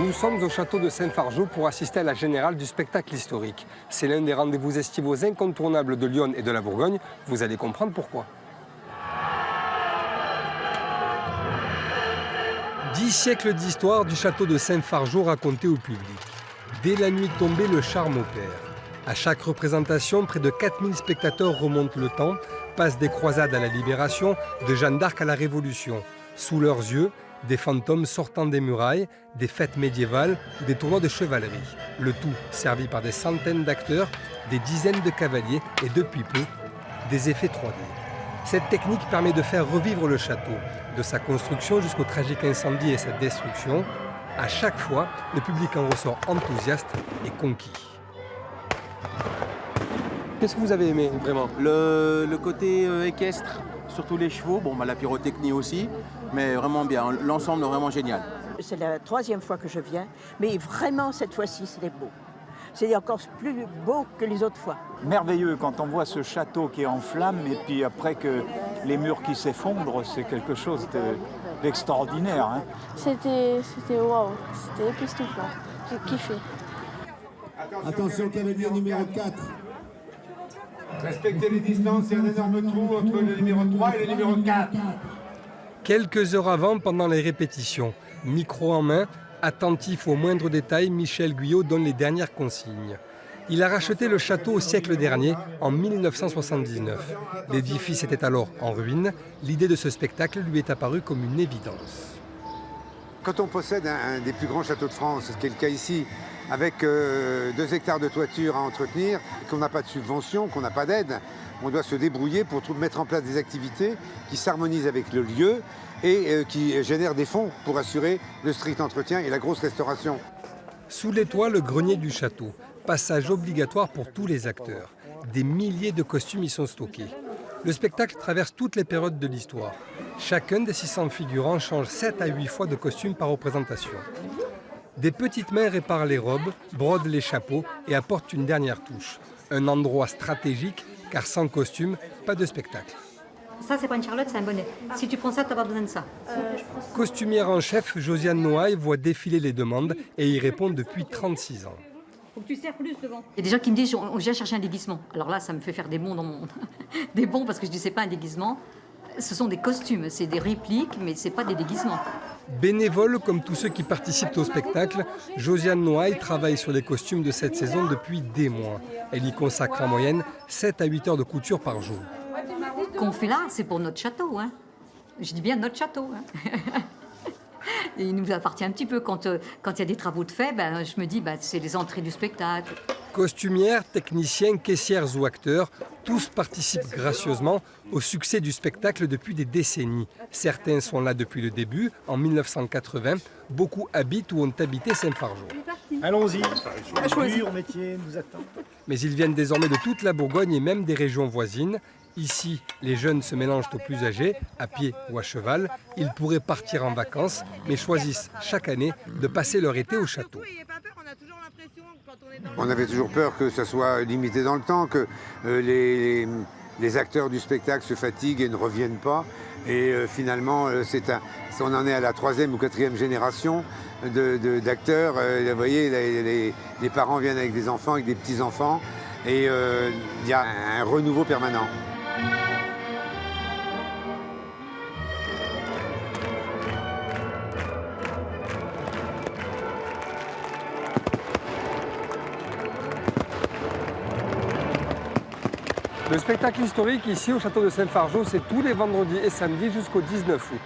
Nous sommes au château de Saint-Fargeau pour assister à la générale du spectacle historique. C'est l'un des rendez-vous estivaux incontournables de Lyon et de la Bourgogne. Vous allez comprendre pourquoi. 10 siècles d'histoire du château de Saint-Fargeau raconté au public. Dès la nuit tombée, le charme opère. À chaque représentation, près de 4000 spectateurs remontent le temps, passent des croisades à la Libération, de Jeanne d'Arc à la Révolution. Sous leurs yeux, des fantômes sortant des murailles, des fêtes médiévales ou des tournois de chevalerie. Le tout servi par des centaines d'acteurs, des dizaines de cavaliers et depuis peu, des effets 3D. Cette technique permet de faire revivre le château, de sa construction jusqu'au tragique incendie et sa destruction. À chaque fois, le public en ressort enthousiaste et conquis. Qu'est-ce que vous avez aimé vraiment? Le côté équestre, surtout les chevaux, la pyrotechnie aussi, mais vraiment bien, l'ensemble est vraiment génial. C'est la 3e fois que je viens, mais vraiment cette fois-ci c'était beau. C'est encore plus beau que les autres fois. Merveilleux quand on voit ce château qui est en flammes et puis après que les murs qui s'effondrent, c'est quelque chose d'extraordinaire. Hein. C'était waouh, c'était époustouflant, j'ai kiffé. Attention cavalier numéro 4. Respectez les distances, il y a un énorme trou entre le numéro 3 et le numéro 4. Quelques heures avant, pendant les répétitions, micro en main, attentif aux moindres détails, Michel Guyot donne les dernières consignes. Il a racheté le château au siècle dernier, en 1979. L'édifice était alors en ruine. L'idée de ce spectacle lui est apparue comme une évidence. Quand on possède un des plus grands châteaux de France, ce qui est le cas ici, avec 2 hectares de toiture à entretenir, qu'on n'a pas de subvention, qu'on n'a pas d'aide, on doit se débrouiller pour mettre en place des activités qui s'harmonisent avec le lieu et qui génèrent des fonds pour assurer le strict entretien et la grosse restauration. Sous les toits, le grenier du château. Passage obligatoire pour tous les acteurs. Des milliers de costumes y sont stockés. Le spectacle traverse toutes les périodes de l'histoire. Chacun des 600 figurants change 7 à 8 fois de costume par représentation. Des petites mains réparent les robes, brodent les chapeaux et apportent une dernière touche. Un endroit stratégique, car sans costume, pas de spectacle. Ça, c'est pas une charlotte, c'est un bonnet. Si tu prends ça, t'as pas besoin de ça. Costumière en chef, Josiane Noailles voit défiler les demandes et y répond depuis 36 ans. Faut que tu serres plus devant. Il y a des gens qui me disent, on vient chercher un déguisement. Alors là, ça me fait faire des bonds dans mon... des bonds parce que je dis, c'est pas un déguisement. Ce sont des costumes, c'est des répliques, mais c'est pas des déguisements. Bénévole comme tous ceux qui participent au spectacle, Josiane Noailles travaille sur les costumes de cette saison depuis des mois. Elle y consacre en moyenne 7 à 8 heures de couture par jour. Qu'on fait là, c'est pour notre château. Hein. Je dis bien notre château. Hein. Et il nous appartient un petit peu. Quand il y a des travaux de fait, je me dis c'est les entrées du spectacle. Costumières, techniciens, caissières ou acteurs, tous participent gracieusement au succès du spectacle depuis des décennies. Certains sont là depuis le début, en 1980. Beaucoup habitent ou ont habité Saint-Fargeau. Allons-y, le métier nous attend. Mais ils viennent désormais de toute la Bourgogne et même des régions voisines. Ici, les jeunes se mélangent aux plus âgés, à pied ou à cheval. Ils pourraient partir en vacances, mais choisissent chaque année de passer leur été au château. On avait toujours peur que ça soit limité dans le temps, que les acteurs du spectacle se fatiguent et ne reviennent pas. Et finalement, on en est à la 3e ou 4e génération d'acteurs. Vous voyez, les parents viennent avec des enfants, avec des petits-enfants. Et il y a un renouveau permanent. Le spectacle historique ici au château de Saint-Fargeau, c'est tous les vendredis et samedis jusqu'au 19 août.